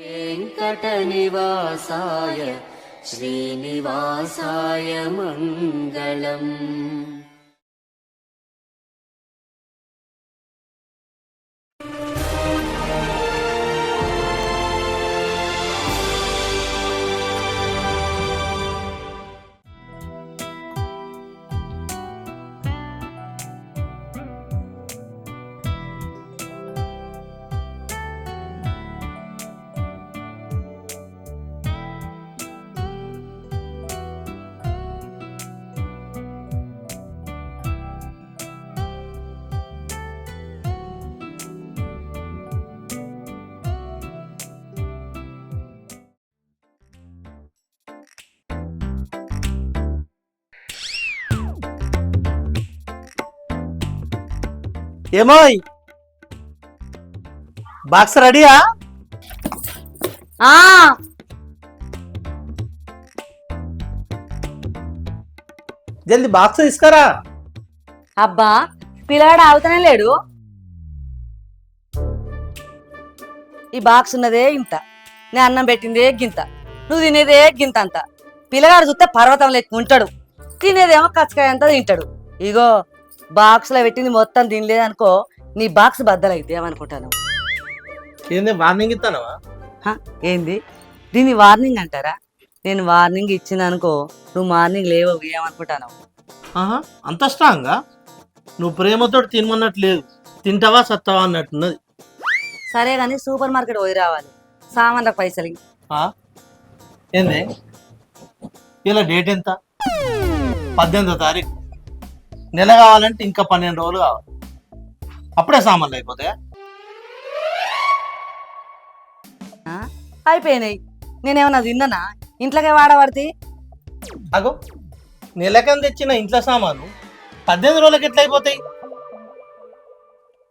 వెంకటనివాసాయ శ్రీనివాసాయ మంగళం. ఏమోయ్ బాక్స్ రెడీయా? జల్ది బాక్స్ తీసుకురా. అబ్బా పిల్లాడు ఆగుతానే లేడు. ఈ బాక్స్ ఉన్నదే ఇంత, నేను అన్నం పెట్టిందే గింత, నువ్వు తినేదే గింత అంత. పిల్లగాడు చూస్తే పర్వతం లెక్క ఉంటాడు, తినేదేమో కచ్చకాయ అంతా తింటాడు. ఇగో బాక్స్లో పెట్టింది మొత్తం తినలేదనుకో నీ బాక్స్ బద్దలైతే ఏమనుకుంటాను. ఏంది వార్నింగ్ ఇస్తానవా? ఏంది దీన్ని వార్నింగ్ అంటారా? నేను వార్నింగ్ ఇచ్చిన అనుకో నువ్వు మార్నింగ్ లేవు ఏమనుకుంటాను. అంత స్ట్రాంగా? నువ్వు ప్రేమతో తినమన్నట్టు లేదు, తింటావా సత్తావా అన్నట్టున్నది. సరే కానీ సూపర్ మార్కెట్ పోయి రావాలి, సామాన్లకు పైసలు. ఏంది ఇలా డేట్ ఎంత? 18వ తారీఖు. నెల కావాలంటే ఇంకా 12 రోజులు కావాలి. అప్పుడే సామాన్లు అయిపోతాయా? అయిపోయినాయి. నేనేమన్నా తిన్నానా? ఇంట్లోకే వాడబడితే అగో నెలకని తెచ్చిన ఇంట్లో సామాను 18 రోజులకి ఎట్లా అయిపోతాయి?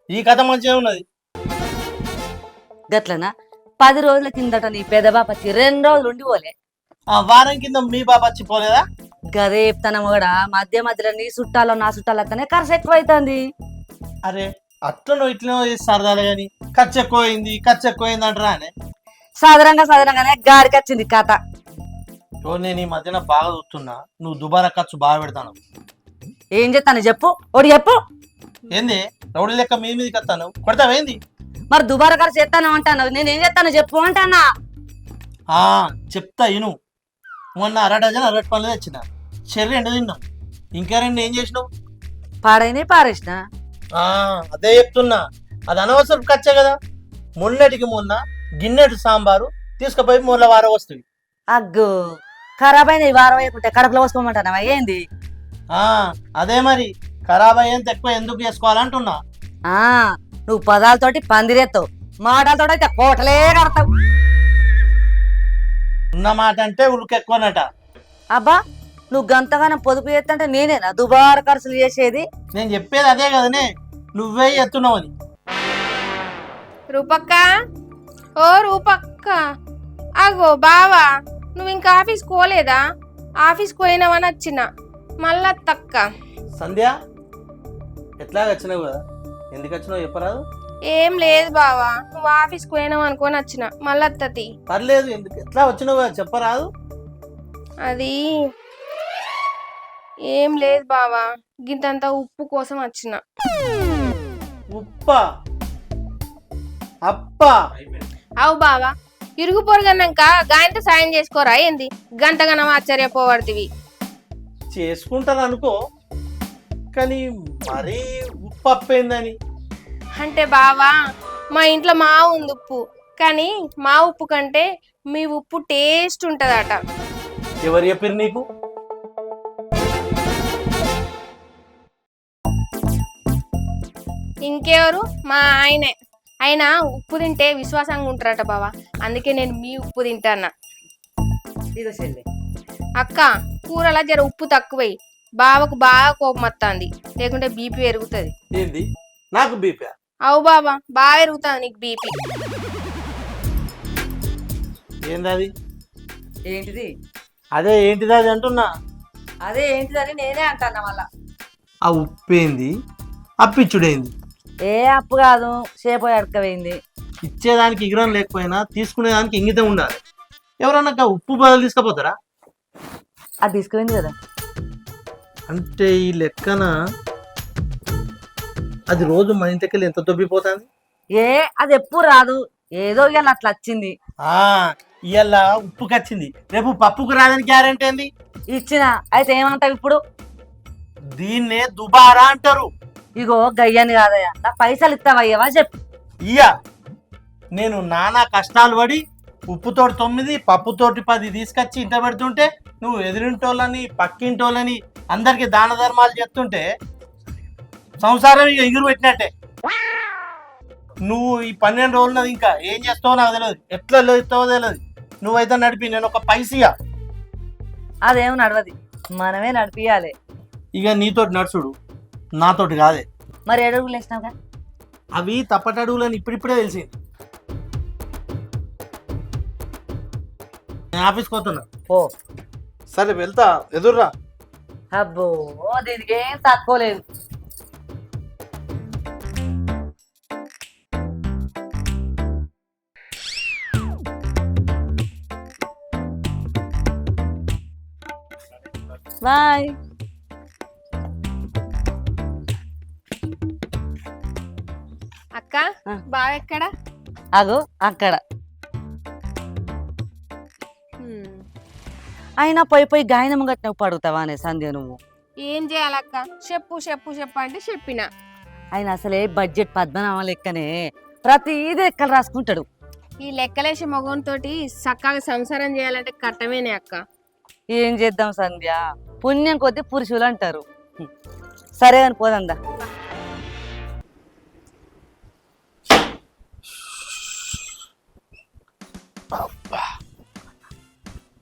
ఈ కథ మంచిగా ఉన్నది. గట్లనా? 10 రోజుల కిందట నీ పెదబాపచ్చి 2 రోజులు ఉండిపోలే. వారం కింద మీ బాబా వచ్చిపోలేదా? గదే చెప్తాను కూడా, మధ్య మధ్యలో నీ చుట్టాలో నా చుట్టాలతోనే ఖర్చు ఎక్కువ అవుతుంది. అరే అట్లనో ఇట్లనో సరదాలే గాని ఖర్చు ఎక్కువైంది అంటారా అని సాధారణంగానే గాడికి వచ్చింది కథ. నేను ఈ మధ్యన బాగా చూస్తున్నా, నువ్వు దుబారా ఖర్చు బాగా పెడతాను. ఏం చెప్తాను చెప్పు, ఒకటి చెప్పు. ఏంది రౌడీ లెక్క మీ మీదకి వస్తాను, కొడతావేంది? మరి దుబారా ఖర్చు చేస్తాను అంటాను, నేనేం చేస్తాను చెప్పు అంటానా. చెప్తా ఇను. మొన్న 1/2 డజన్ అరటి పనులు తెచ్చిన, చెర్రి 2 తిన్నాం, ఇంకా 2 ఏం చేసినావు? పాడైనా పారేసిన. అదే చెప్తున్నా, అది అనవసరం ఖర్చే కదా. మొన్నటికి మొన్న గిన్నెటి సాంబారు తీసుకుపోయి మూల వారం వస్తుంది. అగ్గు ఖరాబ్ అయిన ఈ వారం వేయకుంటే కడుపులో పోసుకోమంటానవా ఏంది? అదే మరి ఖరాబ్ అయ్యేంత ఎక్కువ ఎందుకు చేసుకోవాలంటున్నా. నువ్వు పదాలతోటి పందిరేస్తావు, మాటలతో అయితే కోటలే కడతావు. ఉన్న మాట అంటే ఉలుకెక్కువనట. అబ్బా నువ్వు గంతగానం పొదుపు చేస్తుంటే నేనేనా దుబారా ఖర్చులు చేసేది? నేను చెప్పేది అదే కదనే, నువ్వే ఎత్తున్నావని. రూపక్క, ఓ రూపక్క, అగో బావా నువ్వు ఇంకా ఆఫీస్కి పోలేదా? ఆఫీస్కి పోయినావని వచ్చిన మళ్ళా తక్క. సంధ్య ఎట్లాగ వచ్చినావు కదా, ఎందుకు వచ్చినావు చెప్పరాదు? ఏం లేదు బావా, నువ్వు ఆఫీస్కి పోయినావు అనుకోని వచ్చిన మళ్ళా అత్తతి. పర్లేదు, ఎందుకు ఎట్లా వచ్చినావు కదా చెప్పరాదు? అది ఏం లేదు బావా, గింతంత ఉప్పు కోసం వచ్చిన. ఉప్పా? అప్పా? అవు బావా, ఇరుగు పొరుగన్నాక గాయంతో సాయం చేసుకోరా ఏంది? గంటగనం ఆశ్చర్యపోవడుతివి. చేసుకుంటాను అనుకో, కానీ మరీ ఉప్పు అప్పైందని. అంటే బావా మా ఇంట్లో మా ఉంది ఉప్పు, కానీ మా ఉప్పు కంటే మీ ఉప్పు టేస్ట్ ఉంటదట. ఎవరు చెప్పారు నీకు? ఇంకెవరు? మా ఆయనే. ఆయన ఉప్పు తింటే విశ్వాసంగా ఉంటారట బావా, అందుకే నేను మీ ఉప్పు తింటానా. అక్క కూరలా జర ఉప్పు తక్కువై, బావకు బాగా కోపం వస్తుంది, లేకుంటే బీపీ పెరుగుతుంది. ఏంది నాకు బీపీ? అవు బాబా బాగా పెరుగుతుంది నీకు బీపీ. ఏంది? ఏంటిది? అదే ఏంటిది అది అంటున్నా. అదే ఏంటిదని నేనే అంటాను మళ్ళా. ఆ ఉప్పు ఏంది, అప్పిచ్చుడేంది? ఏ అప్పు కాదు, సేపోయి అడకపోయింది. ఇచ్చేదానికి ఇగ్రం లేకపోయినా తీసుకునేదానికి ఇంగితం ఉండాలి. ఎవరన్నా ఉప్పు బదులు తీసుకుపోతారా? అది తీసుకుపోయింది కదా. అంటే ఈ లెక్కన అది రోజు మన ఇంటికి ఎంత దొబ్బిపోతుంది? అది ఎప్పుడు రాదు, ఏదో ఇవాళ అట్లా వచ్చింది. ఇవాళ ఉప్పుకి వచ్చింది, రేపు పప్పుకు రాదని గ్యారెంటీ ఏంది? ఇచ్చిన అయితే ఏమంటావు ఇప్పుడు? దీన్నే దుబారా అంటారు. ఇగో గయ్యాని కాదయ్యా, నా పైసలు ఇస్తావయ్యవా చెప్పు. ఇయ్యా, నేను నానా కష్టాలు పడి ఉప్పుతోటి 9 పప్పుతోటి 10 తీసుకొచ్చి ఇంట పెడుతుంటే నువ్వు ఎదురింటోళ్ళని పక్కింటోళ్ళని అందరికి దాన ధర్మాలు చేస్తుంటే సంసారం ఇక ఎగురు పెట్టినట్టే. నువ్వు ఈ 12 రోజులు ఇంకా ఏం చేస్తావో నాకు తెలియదు, ఎట్లా ఇస్తావో తెలియదు. నువ్వైతే నడిపి, నేను ఒక పైసా. అదేమో నడవది, మనమే నడిపియాలి. ఇక నీతోటి నడుచుడు, నాతోటి కాదే. మరి అడుగులు వేసినావుగా? అవి తప్పటడుగులని ఇప్పుడిప్పుడే తెలిసింది. నేను ఆఫీస్కి పోతున్నా. ఓ సరే వెళ్తా, ఎదుర్రా. అబ్బో, దీనికి ఏం తక్కువ లేదు. బాయ్. అక్క బావ ఎక్కడ? అగో అక్కడ. అయినా పోయి గాయనం గట్టిన పడుగుతావా అనే సంధ్య నువ్వు? ఏం చేయాలక్క? చెప్పు చెప్పు చెప్పు అంటే చెప్పిన. ఆయన అసలే బడ్జెట్ 14 లెక్కనే ప్రతిదీ లెక్కలు రాసుకుంటాడు. ఈ లెక్కలేసి మగంతోటి చక్కగా సంసారం చేయాలంటే కట్టమేనే అక్క. ఏం చేద్దాం సంధ్య, పుణ్యం కొద్ది పురుషులు అంటారు. సరే అని పోదందా.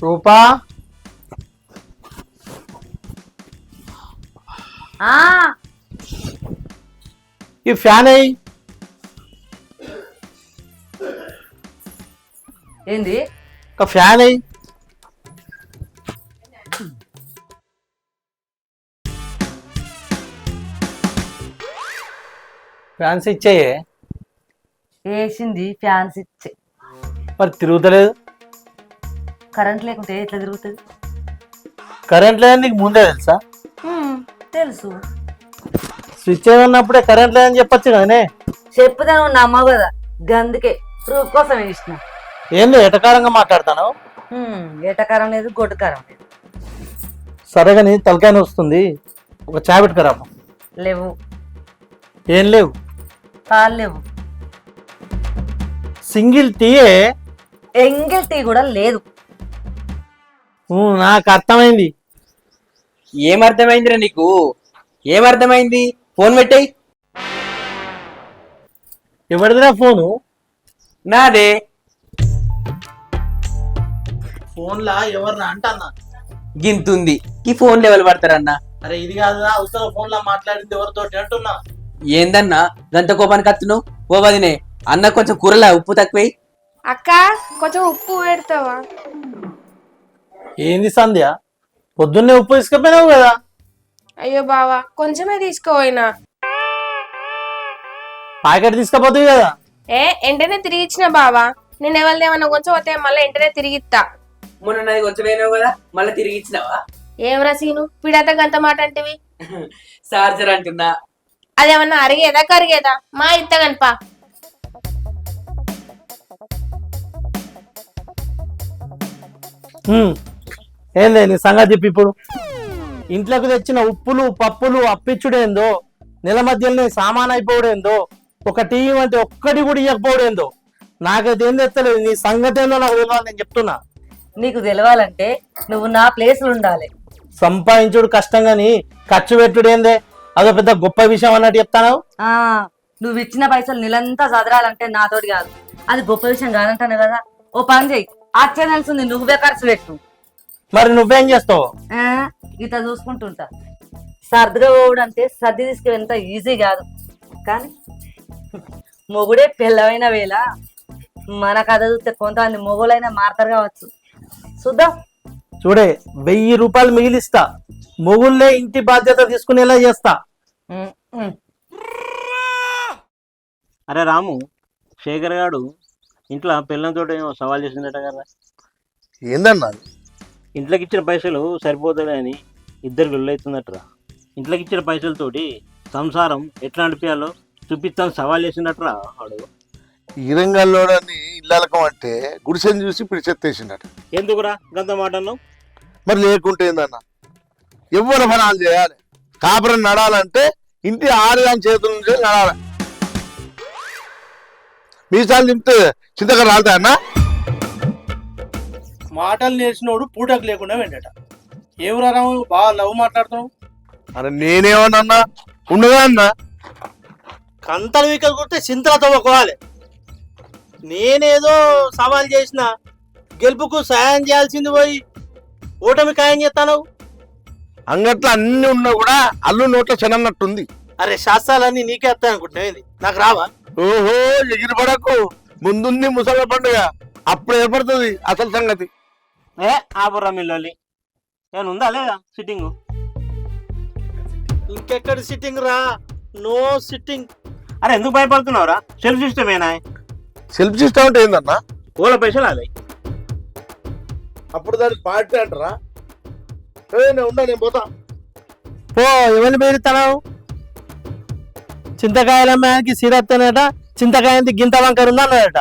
రూపా, ఈ ఫ్యాన్ అయ్యి ఏంది? ఒక ఫ్యాన్ అయ్యి. ఫ్యాన్స్ ఇచ్చేయే. వేసింది ఫ్యాన్స్ ఇచ్చే, మరి తిరుగుతలేదు. కరెంట్ లేకుంటే ఎట్లా తిరుగుతుంది? కరెంట్ లేదని నీకు ముందే తెలుసా? తెలుసు. స్విచ్ ఏమన్నప్పుడే కరెంట్ లేదని చెప్పచ్చు కదనే. చెప్పుదా, నువ్వు నమ్మవు కదా, గందుకే ప్రూఫ్ కోసం వేసిన. ఏంది ఎటకారంగా మాట్లాడతాను? ఏటకారం లేదు, గొడ్డుకారం లేదు. సరే కానీ తలకాయ వస్తుంది, ఒక చాయ్ పెట్టుకురా. లేవు. ఏం లేవు? పాలు లేవు. సింగిల్ టీయే? ఎంగిల్ టీ కూడా లేదు. నాకు అర్థమైంది. ఏమర్థమైందిరా నీకు? ఏమర్థమైంది? ఫోన్ పెట్టాయి. ఎవరిదిరా ఫోను? నాదే. ఫోన్లా ఎవరినా అంటన్నా? గింతుంది ఈ ఫోన్ లెవెల్ పడతారన్నా. అరే ఇది కాదురా, అవసరం ఫోన్లా మాట్లాడింది ఎవరితోటి అంటున్నా. ఏందన్నా గంత కోపానికి వస్తున్నావు? ఓ వదినే, అన్న కొంచెం కూరలా ఉప్పు తక్కువై. అక్క కొంచెం ఉప్పు పెడతావా? ఏంది సంధ్య, పొద్దున్నే ఉప్పు తీసుకుపోయినావు కదా? అయ్యో బావా, కొంచెమే తీసుకోపోయినా. ప్యాకెట్ తీసుకుపోతుంది కదా? ఎంటనే తిరిగి ఇచ్చిన బావా. నేను ఎవరిదేమన్నా కొంచెం పోతే మళ్ళీ ఎంటనే తిరిగి ఇస్తా. మొన్న నాది కొంచెం అయినావు కదా, మళ్ళీ తిరిగి ఇచ్చినావా? ఏం రసీను పిడత గంత మాట అంటేవి? చార్జర్ అంటున్నా. అదేమన్నా అరిగేదా కరిగేదా? మా ఇత్త కనిపా. ఏందే నీ సంగతి చెప్పి. ఇప్పుడు ఇంట్లోకి తెచ్చిన ఉప్పులు పప్పులు అప్పిచ్చుడేందో, నెల మధ్యలోనే సామాన్ అయిపోవడేందో, ఒక టీవీ అంటే ఒక్కటి కూడా ఇవ్వకపోవడేందో, నాకైతే ఏం తెచ్చలేదు. నీ సంగతి ఏందో నాకు తెలియాలి. నేను చెప్తున్నా, నీకు తెలవాలంటే నువ్వు నా ప్లేస్లో ఉండాలి. సంపాదించుడు కష్టం గాని ఖర్చు పెట్టుడేందే అదో పెద్ద గొప్ప విషయం అన్నట్టు చెప్తాను. నువ్వు ఇచ్చిన పైసలు నిలంతా చదరాలంటే నాతోటి కాదు, అది గొప్ప విషయం కాదంటాను కదా. ఓ పని చెయ్యి, అచ్చే నెలసింది నువ్వే ఖర్చు పెట్టు. మరి నువ్వేం చేస్తావు? ఇట్లా చూసుకుంటుంటా. సర్దుగా పోవడం అంటే సర్ది తీసుకెళ్ళంత ఈజీ కాదు, కానీ మొగుడే పెళ్ళమైన వేళ మన కథ చూస్తే కొంతమంది మొగులైనా మారతారు కావచ్చు. చూద్దాం. చూడే, 1000 రూపాయలు మిగిలిస్తా, మొగుళ్ళే ఇంటి బాధ్యత తీసుకునేలా చేస్తా. అరే రాము, శేఖర్ గారు ఇంట్లో పిల్లలతో ఏమో సవాల్ చేసిందట కదా. ఏందన్నా ఇంట్లోకి ఇచ్చిన పైసలు సరిపోతాయి అని ఇద్దరు గుళ్ళవుతున్నట్టురా. ఇంట్లోకి ఇచ్చిన పైసలతోటి సంసారం ఎట్లా నడిపించాలో చూపిస్తాను సవాల్ చేసినట్టురా వాడు. ఈ రంగంలోని ఇళ్ళకం అంటే గుడిసెని చూసి పిడిచెత్తేసిండట. ఎందుకురా గంత మాట అన్నావు? మరి లేకుంటే ఏందన్నా ఎవరి పనాలు చేయాలి. కాపురం నడాలంటే ఇంటి ఆడదాని చేతుల నుంచే నడాలి. మీసాలు తింటే చింతగా రాలుతా అన్న. మాటలు నేర్చినోడు పూటకు లేకుండా వెంటట. ఏమిరా రాము బాగా లవ్ మాట్లాడుతున్నావు? అరే నేనేమన్నా ఉండగా అన్నా కంతలు వీకలు కొడితే చింతలు తవ్వుకోవాలి. నేనేదో సవాల్ చేసిన గెలుపుకు సాయం చేయాల్సింది పోయి ఓటమి ఖాయం చేస్తాను. అంగట్లో అన్ని ఉన్నా కూడా అల్లు నోట్ల చెనన్నట్టుంది. అరే శాస్త్రాలన్నీ నీకే వస్తాయి అనుకుంటున్నావు, నాకు రావా? ఓహో ఎగిరిపడకు, ముందుంది ముసల పండుగ, అప్పుడు ఏర్పడుతుంది అసలు సంగతి. ఆపురా మిల్లలి ఏమైనా ఉందా లేదా సిట్టింగ్? ఇంకెక్కడ సిట్టింగ్ రా, నో సిట్టింగ్. అరే ఎందుకు భయపడుతున్నావురా? సెల్ఫ్ సిస్టమ్ ఏనా? సెల్ఫ్ సిస్టమ్ అంటే ఏందన్నా? ఓల పైసలు అదే. అప్పుడు దానికి పార్టీ అంటారా? ఉండా నేను పోతా. పో, ఎవరిని పేరుతున్నావు? చింతకాయల అమ్మాయికి సిరత్తనట, చింతకాయంతి గింత వంకర ఉందా అన్నదట.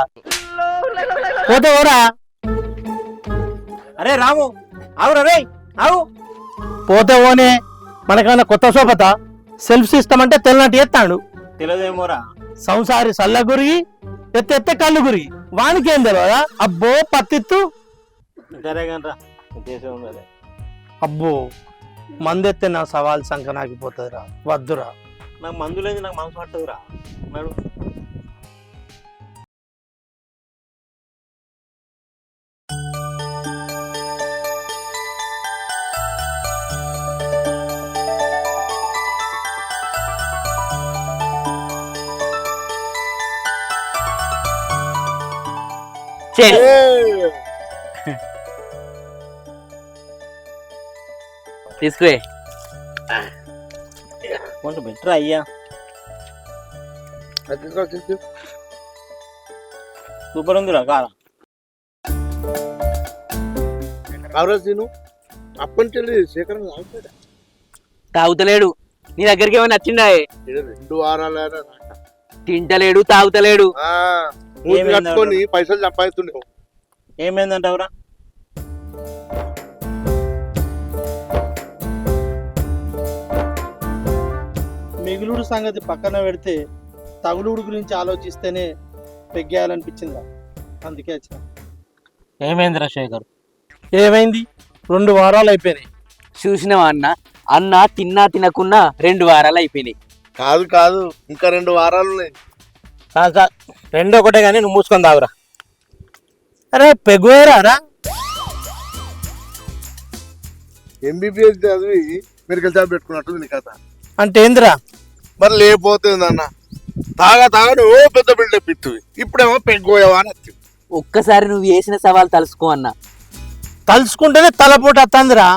పోతే ఓరా. అరే రాము ఆవురా రే ఆవు. పోతే ఓనే, మనకన్నా కొత్త సోపత. సెల్ఫ్ సిస్టమ్ అంటే తెల్లనట్టు ఎత్తాడు. తెలియదేమోరా. సంసారి సల్ల గురిగి ఎత్తెత్తే కళ్ళు గురిగి, వానికి ఏం తెలియదా? అబ్బో పత్తిత్తు. అబ్బో మందెత్తే నా సవాల్ సంఖ నాకిపోతుందిరా, వద్దురా. నాకు మందు లేదు, నాకు మనసు పట్టదురా. తీసుకువే కొంచెం బెటర్ అయ్యా. సూపర్ ఉందిరా కాదా? కావరాజీను అప్పటి శేఖరం తాగుతలేడు. నీ దగ్గరికి ఏమైనా నచ్చిందా? 2 వారాలు తింటలేడు, తాగుతలేడు. కట్టుకొని పైసలు సంపాదిస్తుండే. ఏమైందంటావురా? మిగులుడు సంగతి పక్కన పెడితే తగులుడు గురించి ఆలోచిస్తేనే పెగ్గేయాలనిపించిందా, అందుకే వచ్చిన. ఏమైందిరా శేఖర్? ఏమైంది? 2 వారాలు అయిపోయినాయి. చూసినావా అన్న? అన్న తిన్నా తినకున్నా 2 వారాలు అయిపోయినాయి. కాదు ఇంకా 2 వారాలు ఉన్నాయి. రెండో ఒకటే కానీ నువ్వు మూసుకొని తాగురా. అరే పెగ్గురా. ఎంబీబీఎస్ చదివి మెడికల్ షాప్ పెట్టుకున్నట్టు నీ కథ. అంటే ఏందిరా? మరి లేకపోతుంది అన్న. తాగా నువ్వు పెద్ద బిల్డప్ ఇస్తుంది, ఇప్పుడేమో పెగ్గోయావా అని వచ్చింది. ఒక్కసారి నువ్వు వేసిన సవాల్ తలుసుకో అన్న. తలుసుకుంటేనే తలపోటు వస్తుందిరా.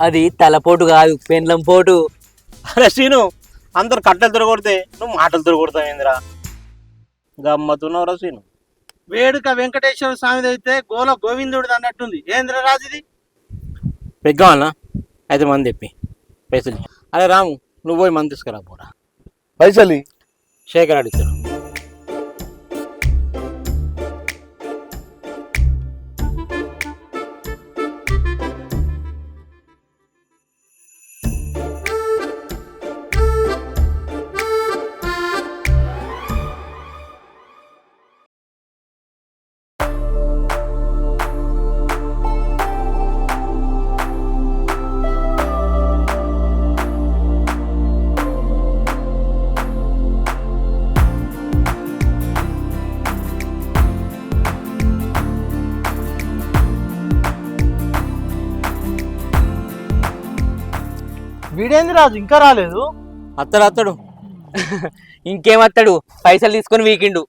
అది తలపోటు కాదు, పెండ్లం పోటు. అరే సీను, అందరు కట్టెలు తిరగొడితే నువ్వు మాటలు తిరగొడతావు ఏందిరా? గమ్మతున్నావురా సీను. వేడుక వెంకటేశ్వర స్వామిది అయితే గోల గోవిందుడిది అన్నట్టుంది. ఏంద్ర రాజుది? పెగ్గామన్నా అయితే మంది చెప్పి పైసలు. అరే రాము, నువ్వు పోయి మంది తీసుకురా పోరా. పైసలు శేఖర్ అడుగుతాడు. వీడేంది రాజు ఇంకా రాలేదు? అత్తడు ఇంకేమత్తాడు? పైసలు తీసుకొని వీకిండు.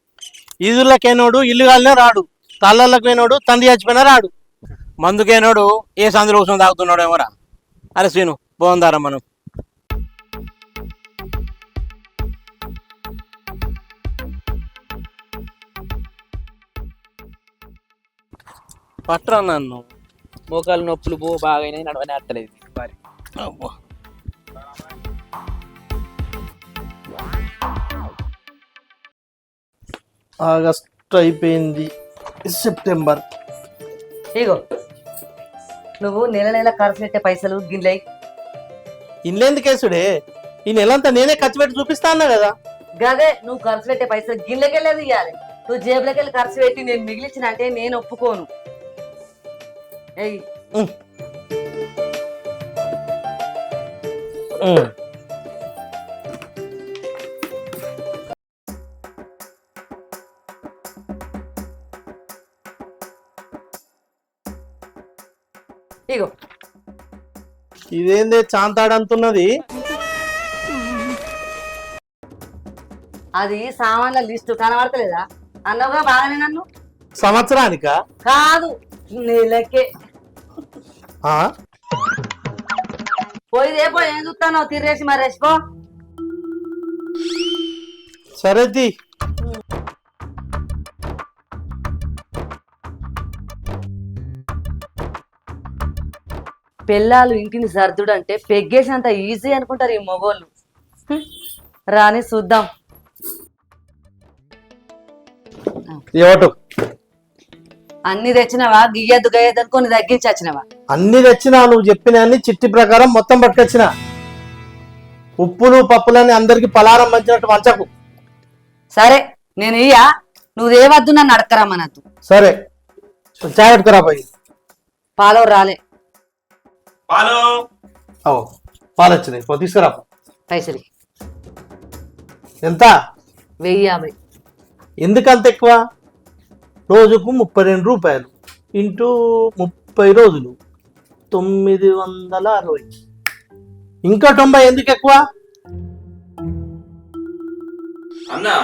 ఈదుళ్ళకైనోడు ఇల్లు కాలినా రాడు, తల్లళ్ళకైనోడు తండ్రి చచ్చిపోయినా రాడు, మందుకైనోడు ఏ సందులో కూర్చొని తాగుతున్నాడు ఏమోరా. అరే శ్రీను బాగుందారా మనం? పట్టరా నన్ను. మోకాలు నొప్పులు బాగా నడవనే అత్తలేదు మరి. అబ్బా. ఆగస్ట్ అయిపోయింది, సెప్టెంబర్. ఇగో నువ్వు నెల నెల ఖర్చు పెట్టే పైసలు గిన్నెలై. ఇల్లేంది కేసుడే, ఈ నెలంతా నేనే ఖర్చు పెట్టి చూపిస్తా అన్నా కదా. గదే నువ్వు ఖర్చు పెట్టే పైసలు గిన్నెకెళ్ళేది ఇవ్వాలి. నువ్వు జేబులోకి వెళ్ళి ఖర్చు పెట్టి నేను మిగిలిచిన అంటే నేను ఒప్పుకోను. ఏయ్ ఇగో ఇదేందే చాంతాడంతున్నది. అది సామాన్ల లిస్టు కనబడతలేదా? అన్నవుగా బాగానే నన్ను. సంవత్సరానికా? కాదు నెలకే. ఆ? పోయిదేపో ఏం చూస్తానో తిరిగేసి మరి రెసిపో. సరేది. పిల్లలు ఇంటిని సర్దుడు అంటే పెగ్గేసినంత ఈజీ అనుకుంటారు ఈ మొగోళ్ళు. రాని చూద్దాం. ఏవటు అన్ని తెచ్చినవా? గియ్యద్దు గయ్యద్దు అనుకొని తగ్గించి వచ్చినవా? అన్ని తెచ్చినా, నువ్వు చెప్పిన అన్ని చిట్టి ప్రకారం మొత్తం పట్టుకొచ్చిన. ఉప్పులు పప్పులని అందరికి పలారం పంచినట్టు వంచకు. సరే నేను ఇయ్యా, నువ్వు ఏవద్దు నన్ను అడక్కరమ్మనద్దు. సరే చాయ్ పెట్టుకురా పోయి. పాలో రాలే. పాలు వచ్చినాయి, తీసుకురా. పైసలు ఎంత? 1050. ఎందుకంత ఎక్కువ? రోజుకు 32 రూపాయలు ఇంటూ 30 రోజులు 960. ఇంకా 90 ఎందుకు ఎక్కువ? అన్నా,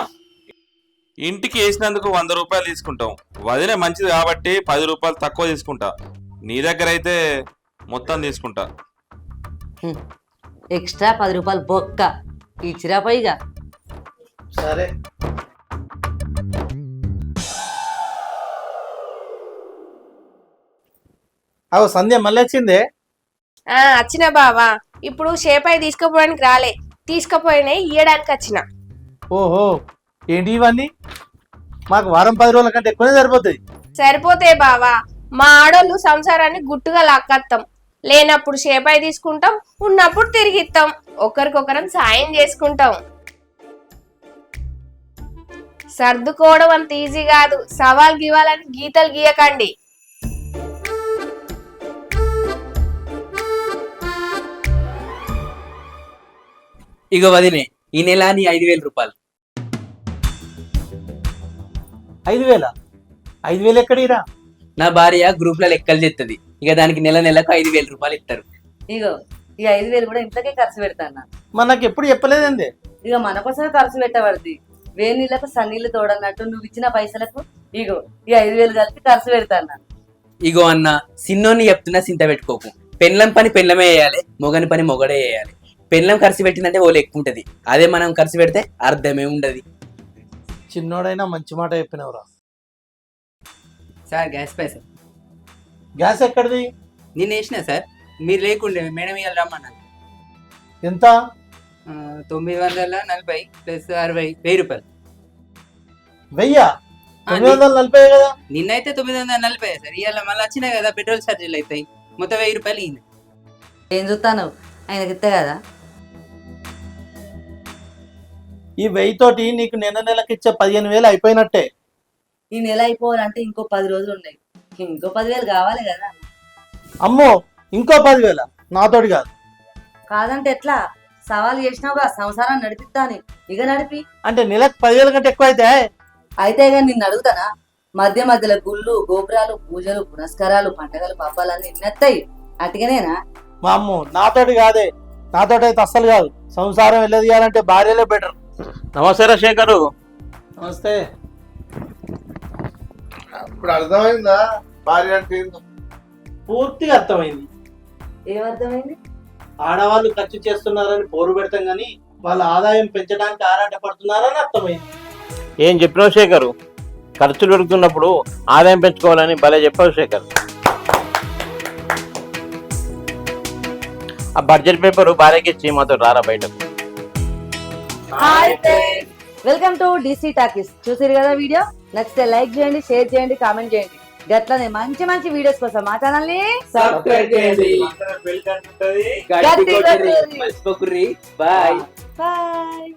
ఇంటికి వేసినందుకు 100 రూపాయలు తీసుకుంటాం. వదిలే మంచిది కాబట్టి 10 రూపాయలు తక్కువ తీసుకుంటా. నీ దగ్గర అయితే మొత్తం తీసుకుంటా. ఎక్స్ట్రా 10 రూపాయలు బొక్క ఇచ్చిరా పైగా. సరే. అవు సంధ్య మళ్ళీ వచ్చిందే. వచ్చిన బావా. ఇప్పుడు షేపాయి తీసుకుపోవడానికి రాలే, తీసుకుపోయినాయి ఇయ్యడానికి వచ్చిన. ఓహో, ఏంటి ఇవన్నీ? మాకు వారం 10 రోజుల కంటే ఎక్కువనే సరిపోతాయి. సరిపోతే బావా, మా ఆడోళ్ళు సంసారాన్ని గుట్టుగా లాక్కత్తాం. లేనప్పుడు షేపాయి తీసుకుంటాం, ఉన్నప్పుడు తిరిగిస్తాం. ఒకరికొకరం సాయం చేసుకుంటాం. సర్దుకోవడం అంత ఈజీ కాదు. సవాల్ గివాలని గీతలు గీయకండి. ఇక వదినే, ఈ నెల నీ 5000 రూపాయలు. 5000? 5000 ఎక్కడిరా? నా భార్య గ్రూప్ లో లెక్కలు చెప్తుంది. ఇక దానికి నెల నెలకు 5000 రూపాయలు ఇస్తారు. ఇగో ఈ 5000 కూడా ఇంట్లోకే ఖర్చు పెడతాను. మనకు ఎప్పుడు చెప్పలేదండి. ఇక మన కోసమే ఖర్చు పెట్టబడుతుంది. వేడి నీళ్ళకు సన్నీళ్ళు తోడన్నట్టు నువ్వు ఇచ్చిన పైసలకు ఇగో ఈ 5000 కలిపి ఖర్చు పెడతాను. ఇగో అన్న, సిన్నోని చెప్తున్నా సింత పెట్టుకోకు. పెళ్ళం పని పెళ్ళమే వేయాలి, మొగని పని మొగడే వేయాలి. పెళ్ళం ఖర్చు పెట్టిందంటే ఓళ్ళు ఎక్కువ ఉంటది. అదే మనం ఖర్చు పెడితే అర్థమే ఉండదు. చిన్నోడైనా మంచి మాట చెప్పినవరా. సార్ గ్యాస్ పైసలు గ్యాస్ ఎక్కడిది? నేను వేసిన సార్, మీరు లేకుండే మేడం ఇవాళ రమ్మన్నాను. ఎంత? 940 ప్లస్ 60, 1000 రూపాయలు. 940 కదా? నిన్నైతే 940 సార్. ఇవాళ మళ్ళీ వచ్చినాయి కదా పెట్రోల్ ఛార్జీలు అవుతాయి. మొత్తం 1000 రూపాయలు అయింది. ఏం చూస్తాను ఆయనకి ఇస్తే కదా. ఈ 1000 తోటి నీకు నెలకి ఇచ్చే 15,000 అయిపోయినట్టే. ఈ నెల అయిపోవాలంటే ఇంకో 10 రోజులు ఉన్నాయి. ఇంకో 10,000 కావాలి కదా. అమ్మో, ఇంకో 10,000? నాతోటి కాదు. కాదంటే ఎట్లా? సవాల్ చేసినావుగా సంసారాన్ని నడిపిస్తాను. ఇక నడిపి. అంటే నెలకు 10,000 కంటే ఎక్కువ అయితే? అయితే ఇక నిన్ను అడుగుతానా? మధ్య మధ్యలో గుళ్ళు గోపురాలు పూజలు పునస్కారాలు పండగలు పబ్బాలన్నీ ఎన్నెత్తాయి. అటుగానేనా? మా అమ్మ నాతోటి కాదే. నాతోటి అయితే అస్సలు కాదు. సంసారం వెళ్ళదీయాలంటే భార్యలే బెటర్. నమస్తే శేఖరు. నమస్తే. ఇప్పుడు అర్థమైందా భార్య అంటే ఏందో? పూర్తిగా అర్థమైంది. ఏమర్థమైంది? ఆడవాళ్ళు ఖర్చు చేస్తున్నారని పోరు పెడతాం గానీ వాళ్ళ ఆదాయం పెంచడానికి ఆరాట పడుతున్నారని అర్థమైంది. ఏం చెప్పినావు శేఖరు? ఖర్చులు పెరుగుతున్నప్పుడు ఆదాయం పెంచుకోవాలని భలే చెప్పావు శేఖర్. ఆ బడ్జెట్ పేపర్ భార్యకి ఇచ్చి మాతో రారా బయటకు. Welcome to DC talkies. చూసిరు కదా వీడియో? నచ్చితే లైక్ చేయండి, షేర్ చేయండి, కామెంట్ చేయండి. గట్లనే మంచి మంచి వీడియోస్ కోసం మా ఛానల్ ని సబ్స్క్రైబ్ చేయండి. గట్టి కొట్టుర్రి. మర్చిపోకుర్రి. బాయ్. బాయ్.